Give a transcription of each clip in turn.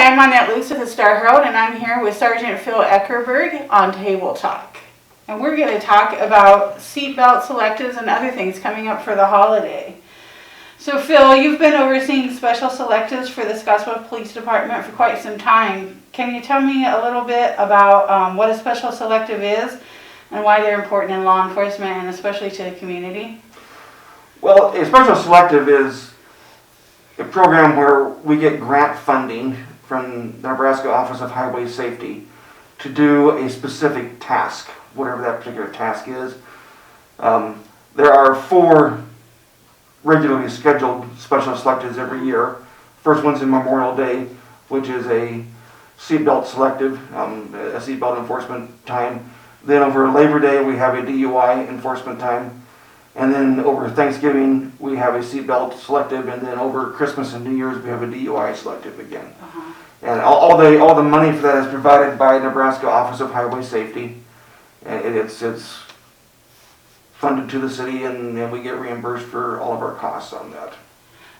I'm Monette Luce with the Star Herald, and I'm here with Sergeant Phil Eckerberg on Table Talk. And we're going to talk about seatbelt selectives and other things coming up for the holiday. So Phil, you've been overseeing special selectives for the Scottsbluff Police Department for quite some time. Can you tell me a little bit about what a special selective is and why they're important in law enforcement and especially to the community? Well, a special selective is a program where we get grant funding from the Nebraska Office of Highway Safety to do a specific task, whatever that particular task is. There are 4 regularly scheduled special selectives every year. First one's in Memorial Day, which is a seatbelt selective, a seatbelt enforcement time. Then over Labor Day, we have a DUI enforcement time. And then over Thanksgiving, we have a seatbelt selective, and then over Christmas and New Year's, we have a DUI selective again. And all the money for that is provided by Nebraska Office of Highway Safety. And it's funded to the city, and we get reimbursed for all of our costs on that.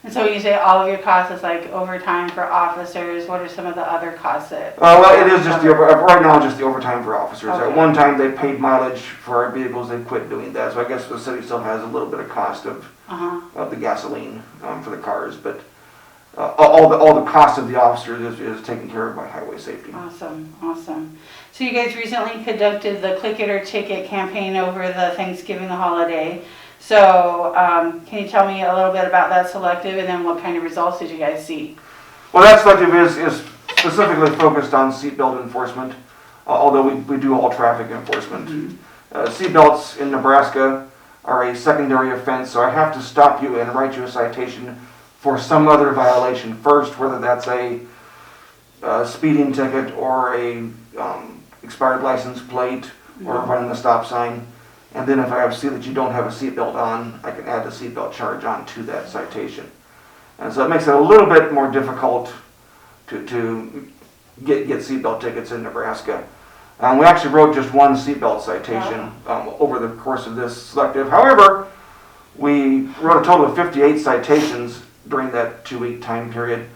And so when you say all of your costs, it's like overtime for officers. What are some of the other costs that? Well, it is just right now just the overtime for officers. Okay. At one time they paid mileage for our vehicles. They quit doing that, so I guess the city still has a little bit of cost of the gasoline for the cars, but all the cost of the officers is taken care of by highway safety. Awesome. So you guys recently conducted the Click It or Ticket campaign over the Thanksgiving holiday. So can you tell me a little bit about that selective, and then what kind of results did you guys see? Well, that selective is specifically focused on seatbelt enforcement, although we do all traffic enforcement. Seatbelts in Nebraska are a secondary offense, so I have to stop you and write you a citation for some other violation first, whether that's a speeding ticket or a expired license plate or running a stop sign. And then if I see that you don't have a seatbelt on, I can add the seatbelt charge on to that citation. And so it makes it a little bit more difficult to get seatbelt tickets in Nebraska. We actually wrote just one seatbelt citation over the course of this selective. However, we wrote a total of 58 citations during that 2-week time period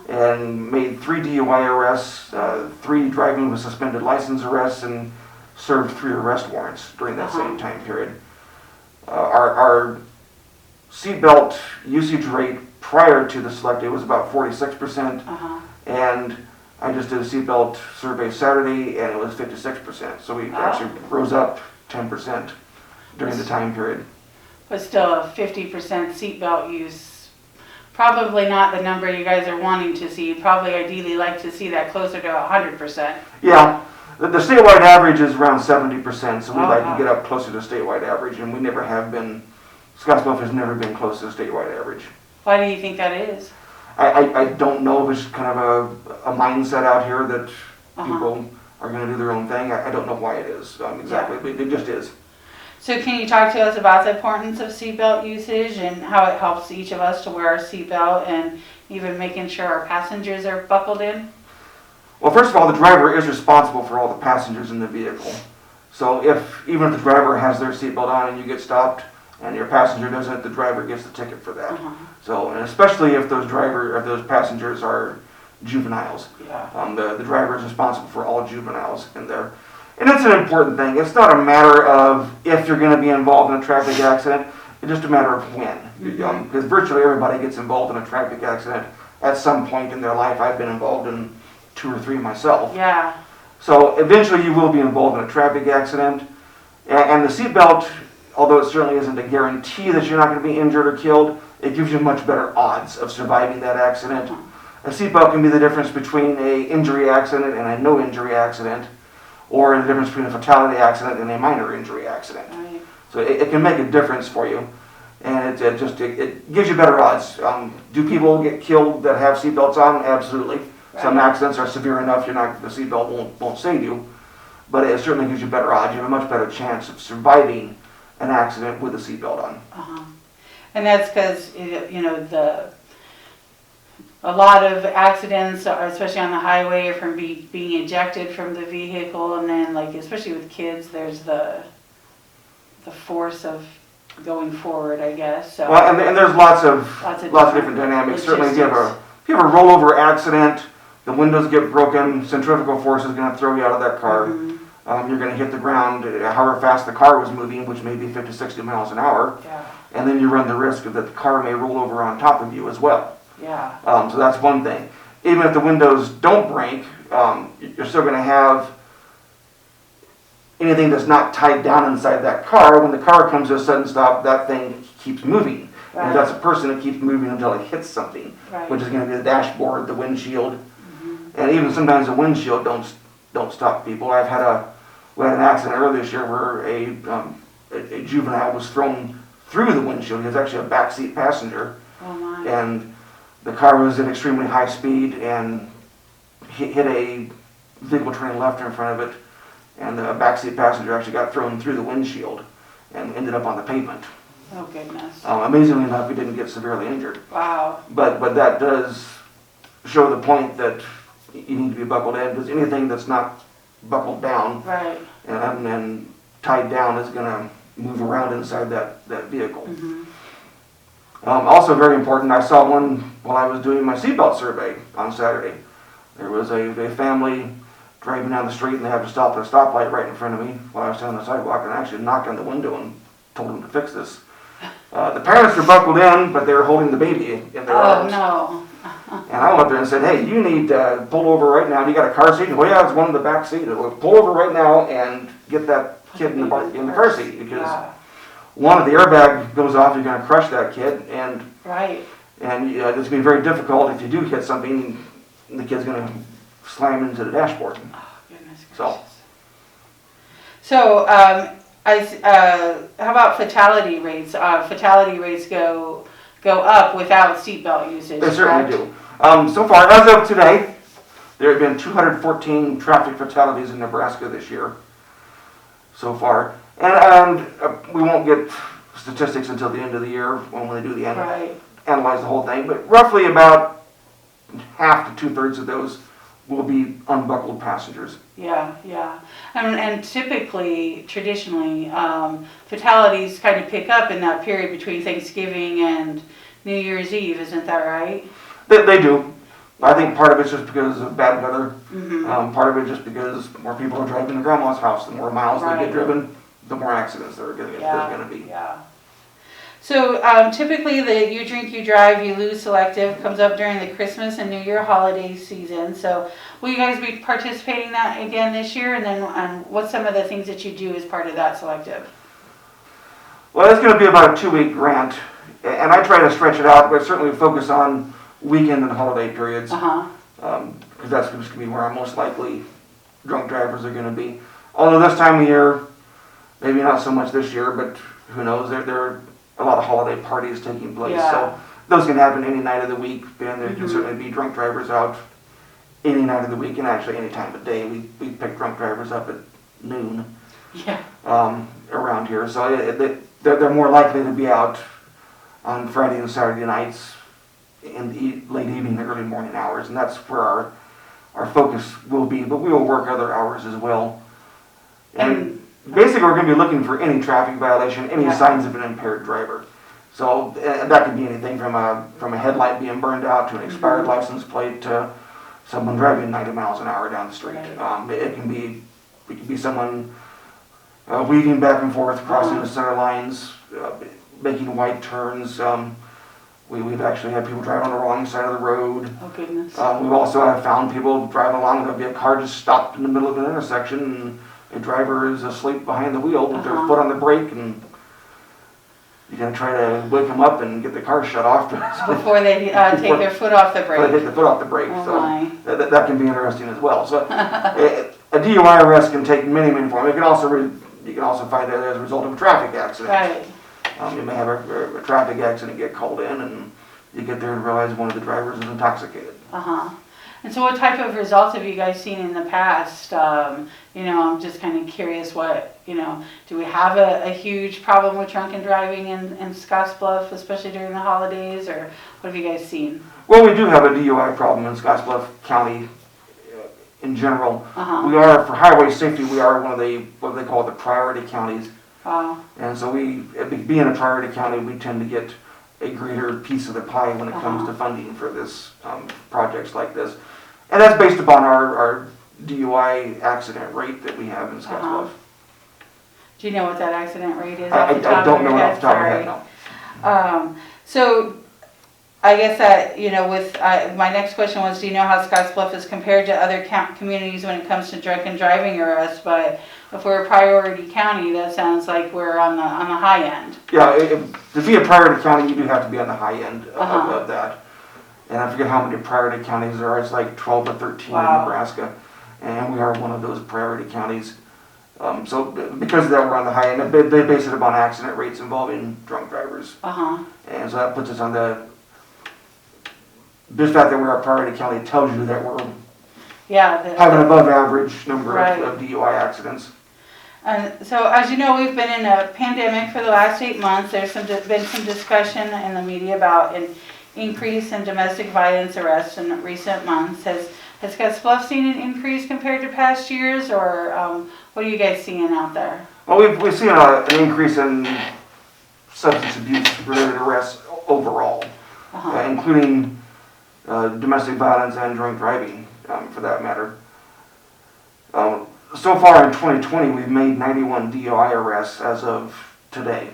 and made 3 DUI arrests, 3 driving with suspended license arrests, and served 3 arrest warrants during that same time period. Our seatbelt usage rate prior to the selective was about 46%, and I just did a seatbelt survey Saturday, and it was 56%. So we actually rose up 10% during the time period. But still, a 50% seatbelt use, probably not the number you guys are wanting to see. You'd probably ideally like to see that closer to 100%. Yeah. The statewide average is around 70%, so we'd like to get up closer to statewide average, and we never have been. Scottsbluff has never been close to the statewide average. Why do you think that is? I don't know if it's kind of a mindset out here that people are going to do their own thing. I don't know why it is exactly, but it just is. So can you talk to us about the importance of seatbelt usage and how it helps each of us to wear our seatbelt and even making sure our passengers are buckled in? Well, first of all, the driver is responsible for all the passengers in the vehicle. So even if the driver has their seatbelt on and you get stopped and your passenger doesn't, the driver gets the ticket for that. So, and especially if those passengers are juveniles, the driver is responsible for all juveniles in there. And it's an important thing. It's not a matter of if you're going to be involved in a traffic accident. It's just a matter of when. Because virtually everybody gets involved in a traffic accident at some point in their life. I've been involved in 2 or 3 myself. So eventually you will be involved in a traffic accident. And the seatbelt, although it certainly isn't a guarantee that you're not going to be injured or killed, it gives you much better odds of surviving that accident. A seatbelt can be the difference between an injury accident and a no injury accident, or the difference between a fatality accident and a minor injury accident. So it can make a difference for you. And it gives you better odds. Do people get killed that have seatbelts on? Absolutely. Some accidents are severe enough the seatbelt won't save you, but it certainly gives you better odds. You have a much better chance of surviving an accident with a seatbelt on. And that's because a lot of accidents, especially on the highway, are from being ejected from the vehicle, and then especially with kids, there's the force of going forward, I guess. So. Well, and there's lots of different dynamics. Certainly, if you have a rollover accident, the windows get broken, centrifugal force is going to throw you out of that car. You're going to hit the ground however fast the car was moving, which may be 50, 60 miles an hour. Yeah. And then you run the risk that the car may roll over on top of you as well. Yeah. So that's one thing. Even if the windows don't break, you're still going to have anything that's not tied down inside that car. When the car comes to a sudden stop, that thing keeps moving. Right. And that's a person that keeps moving until it hits something, Right. which is going to be the dashboard, the windshield, and even sometimes the windshield don't stop people. We had an accident earlier this year where a juvenile was thrown through the windshield. He was actually a backseat passenger, Oh my. and the car was at extremely high speed and hit a vehicle turning left in front of it, and the backseat passenger actually got thrown through the windshield and ended up on the pavement. Oh goodness. Amazingly enough, he didn't get severely injured. Wow. But that does show the point that you need to be buckled in, because anything that's not buckled down Right. and tied down is going to move around inside that vehicle. Also very important, I saw one while I was doing my seatbelt survey on Saturday. There was a family driving down the street, and they had to stop at a stoplight right in front of me while I was standing on the sidewalk, and I actually knocked on the window and told them to fix this. The parents were buckled in, but they were holding the baby in their arms. Oh And I went up there and said, hey, you need to pull over right now. You got a car seat? Well, yeah, it's one in the back seat. Well, pull over right now and get that kid in the car seat, because one, if the airbag goes off, you're going to crush that kid, and Right. it's going to be very difficult if you do hit something. The kid's going to slam into the dashboard. Oh goodness gracious. So. So, how about fatality rates? Fatality rates go up without seatbelt usage. They certainly correct? do. So far, as of today, there have been 214 traffic fatalities in Nebraska this year, so far. And we won't get statistics until the end of the year when they do the analyze the whole thing. But roughly about half to 2/3 of those will be unbuckled passengers. Yeah, yeah. And typically, traditionally, fatalities kind of pick up in that period between Thanksgiving and New Year's Eve, isn't that right? They do. I think part of it's just because of bad weather. Part of it just because more people are driving to grandma's house. The more miles they get driven, the more accidents there's going to be. Yeah. So typically the You Drink, You Drive, You Lose Selective comes up during the Christmas and New Year holiday season. So will you guys be participating in that again this year? And then what's some of the things that you do as part of that selective? Well, it's going to be about a 2-week grant. And I try to stretch it out, but certainly focus on weekend and holiday periods. Because that's going to be where most likely drunk drivers are going to be. Although this time of year, maybe not so much this year, but who knows, there are a lot of holiday parties taking place. Yeah. So those can happen any night of the week, and there can certainly be drunk drivers out any night of the week, and actually any time of day. We pick drunk drivers up at noon around here. So they're more likely to be out on Friday and Saturday nights in the late evening and early morning hours, and that's where our focus will be, but we will work other hours as well. And basically we're going to be looking for any traffic violation, any signs of an impaired driver. So that could be anything from a headlight being burned out to an expired license plate to someone driving 90 miles an hour down the street. It can be someone weaving back and forth, crossing the center lines, making white turns. We've actually had people drive on the wrong side of the road. Oh goodness. We've also have found people driving along, there'll be a car just stopped in the middle of an intersection, and a driver is asleep behind the wheel with their foot on the brake, and you're going to try to wake them up and get the car shut off. Before they take their foot off the brake. Before they take the foot off the brake. Oh so my. that can be interesting as well. So a DUI arrest can take many forms. You can also find that as a result of a traffic accident. Right. You may have a traffic accident, get called in, and you get there and realize one of the drivers is intoxicated. And so what type of results have you guys seen in the past? I'm just kind of curious do we have a huge problem with drunken driving in Scottsbluff, especially during the holidays, or what have you guys seen? Well, we do have a DUI problem in Scottsbluff County in general. We are, for highway safety, we are one of what they call the priority counties. And so being a priority county, we tend to get a greater piece of the pie when it comes to funding for this projects like this. And that's based upon our DUI accident rate that we have in Scottsbluff. Do you know what that accident rate is I off the top don't of your know head? off the top of my head, no. So I guess that, with, my next question was, do you know how Scottsbluff is compared to other communities when it comes to drunken driving arrests? But if we're a priority county, that sounds like we're on the high end. Yeah, to be a priority county, you do have to be on the high end Uh-huh. of that. And I forget how many priority counties there are. It's like 12 or 13 Wow. in Nebraska. And we are one of those priority counties. So because of that, we're on the high end. They base it upon accident rates involving drunk drivers. Uh-huh. And so that puts us on just fact that we're a priority county tells you that we're Yeah. having an above average number Right. of DUI accidents. And so, as you know, we've been in a pandemic for the last 8 months. There's been some discussion in the media about an increase in domestic violence arrests in recent months. Has Scottsbluff seen an increase compared to past years, or what are you guys seeing out there? Well, we've seen an increase in substance abuse related arrests overall, Uh-huh. including domestic violence and drunk driving, for that matter. So far in 2020, we've made 91 DUI arrests as of today.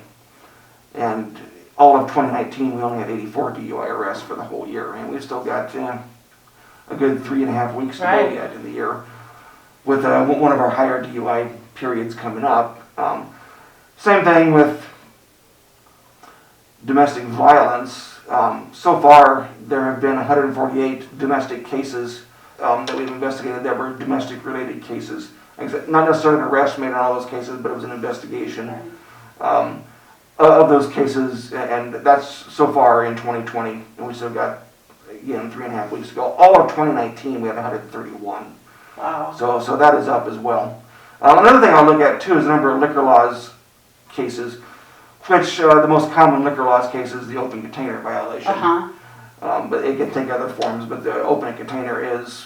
And all of 2019, we only had 84 DUI arrests for the whole year. And we've still got a good 3.5 weeks to go Right. yet in the year, with one of our higher DUI periods coming up. Same thing with domestic violence. So far, there have been 148 domestic cases that we've investigated that were domestic-related cases. Not necessarily an arrest made on all those cases, but it was an investigation of those cases, and that's so far in 2020, and we still got, again, 3.5 weeks to go. All of 2019, we had 131. Wow. So that is up as well. Another thing I'll look at, too, is the number of liquor laws cases, which the most common liquor laws case is the open container violation. Uh-huh. But it can take other forms, but the open container is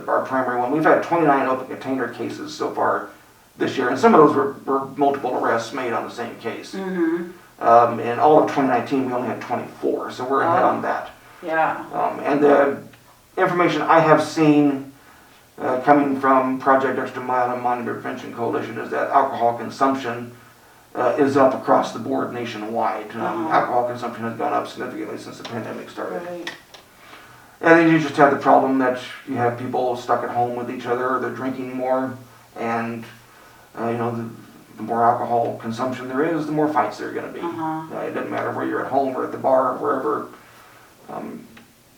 our primary one. We've had 29 open container cases so far this year, and some of those were multiple arrests made on the same case. Mm-hmm. In all of 2019, we only had 24, so we're ahead on that. Yeah. And the information I have seen coming from Project Extra Mile and Monument Prevention Coalition is that alcohol consumption is up across the board nationwide. Alcohol consumption has gone up significantly since the pandemic started. Right. And then you just have the problem that you have people stuck at home with each other, they're drinking more, and the more alcohol consumption there is, the more fights there are going to be. It doesn't matter where you're at home or at the bar or wherever.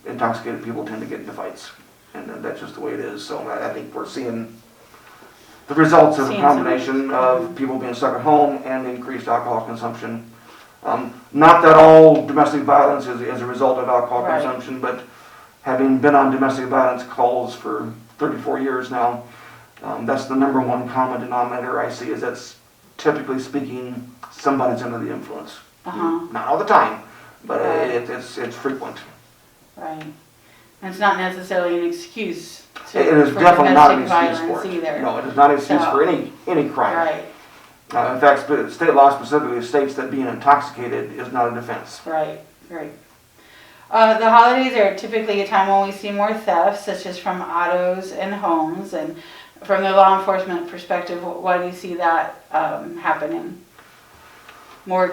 Intoxicated people tend to get into fights, and that's just the way it is. So I think we're seeing the results of a combination of people being stuck at home and increased alcohol consumption. Not that all domestic violence is a result of alcohol consumption, but having been on domestic violence calls for 34 years now, that's the number one common denominator I see, is that's typically speaking somebody's under the influence. Not all the time, but it's frequent. Right. And it's not necessarily an excuse It is definitely not an excuse violence for it. either. No, it is not an excuse for any crime. Right. In fact, state law specifically states that being intoxicated is not a defense. Right. Right. The holidays are typically a time when we see more thefts, such as from autos and homes. And from the law enforcement perspective, why do you see that happening? More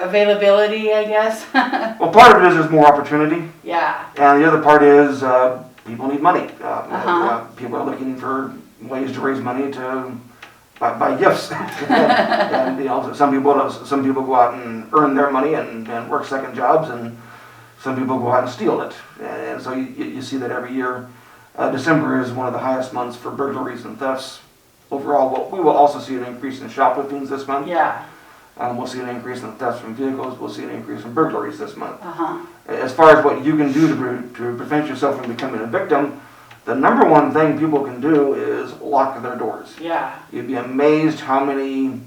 availability, I guess. Well, part of it is there's more opportunity, Yeah. and the other part is people need money. People are looking for ways to raise money to buy gifts. And some people go out and earn their money and work second jobs, and some people go out and steal it. And so you see that every year. December is one of the highest months for burglaries and thefts overall. We will also see an increase in shopliftings this month. Yeah. We'll see an increase in thefts from vehicles. We'll see an increase in burglaries this month. Uh-huh. As far as what you can do to prevent yourself from becoming a victim, the number one thing people can do is lock their doors. Yeah. You'd be amazed how many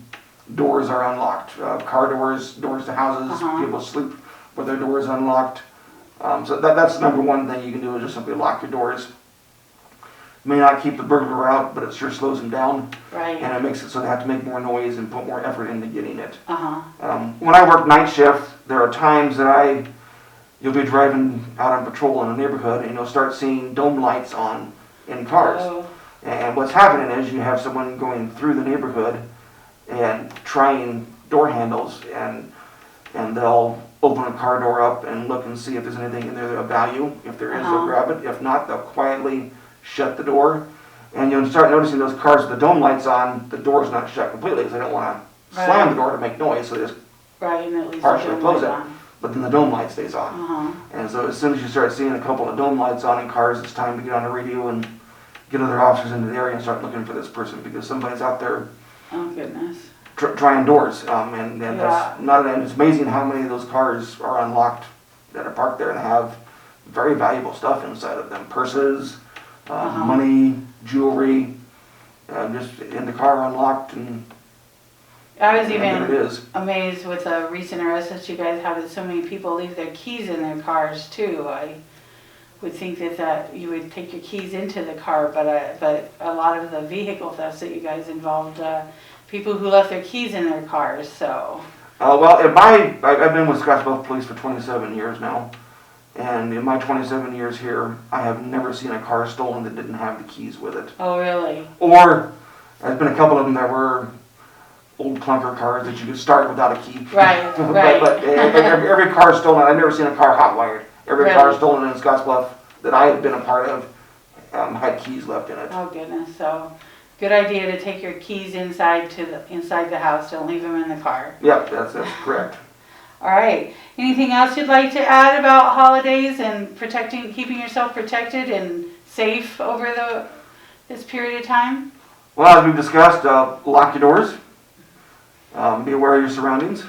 doors are unlocked. Car doors, doors to houses, people sleep with their doors unlocked. So that's the number one thing you can do, is just simply lock your doors. May not keep the burglar out, but it sure slows them down. Right. And it makes it so they have to make more noise and put more effort into getting it. Uh-huh. When I work night shift, there are times that I you'll be driving out on patrol in a neighborhood and you'll start seeing dome lights on in cars. Oh, And what's happening is you have someone going through the neighborhood and trying door handles, and they'll open a car door up and look and see if there's anything in there of value. If there is, they'll grab it. If not, they'll quietly shut the door. And you'll start noticing those cars with the dome lights on, the door's not shut completely because they don't want to slam the door to make noise, so they just right, and at least partially the close dome it. light on. But then the dome light stays on. And so as soon as you start seeing a couple of dome lights on in cars, it's time to get on the radio and get other officers into the area and start looking for this person, because somebody's out there Oh, goodness. trying doors. And Yeah. that's not, and it's amazing how many of those cars are unlocked that are parked there and have very valuable stuff inside of them. Purses, money, jewelry, just in the car unlocked, and I was there it even is. amazed with a recent arrest that you guys had, that so many people leave their keys in their cars too. I would think that you would take your keys into the car, but a lot of the vehicle thefts that you guys involved, people who left their keys in their cars, so. Well, I've been with Scottsbluff Police for 27 years now, and in my 27 years here, I have never seen a car stolen that didn't have the keys with it. Oh, really? Or, there's been a couple of them that were old clunker cars that you could start without a key. Right, right. but every car stolen, I've never seen a car hot-wired. Every car Really? stolen in Scottsbluff that I have been a part of had keys left in it. Oh, goodness, so, good idea to take your keys inside the house, don't leave them in the car. Yep, that's correct. All right, anything else you'd like to add about holidays and keeping yourself protected and safe over this period of time? Well, as we've discussed, lock your doors. Be aware of your surroundings.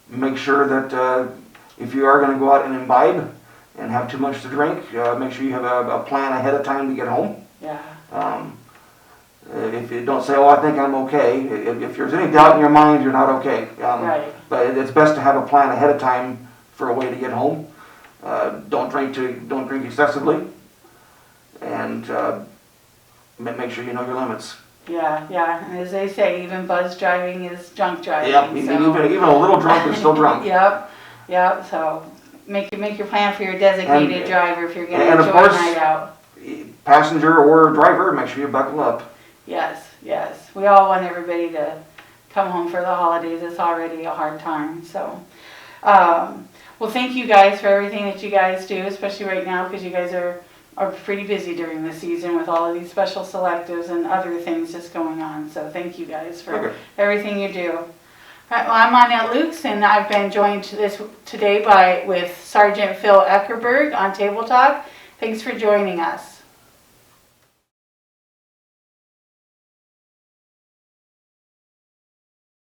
Make sure that if you are going to go out and imbibe and have too much to drink, make sure you have a plan ahead of time to get home. Yeah. If you don't say, oh, I think I'm okay, if there's any doubt in your mind, you're not okay. Right. But it's best to have a plan ahead of time for a way to get home. Don't drink excessively, and make sure you know your limits. Yeah, and as they say, even buzz driving is drunk driving. Yep, so. even a little drunk is still drunk. Yep, so make your plan for your designated driver if you're going to and enjoy of course, a night out. Passenger or driver, make sure you buckle up. Yes, we all want everybody to come home for the holidays. It's already a hard time, so. Well, thank you guys for everything that you guys do, especially right now, because you guys are pretty busy during the season with all of these special selectives and other things just going on. So thank you guys for everything you do. All right, well, I'm Annette Lukes, and I've been joined today with Sergeant Phil Eckerberg on Table Talk. Thanks for joining us.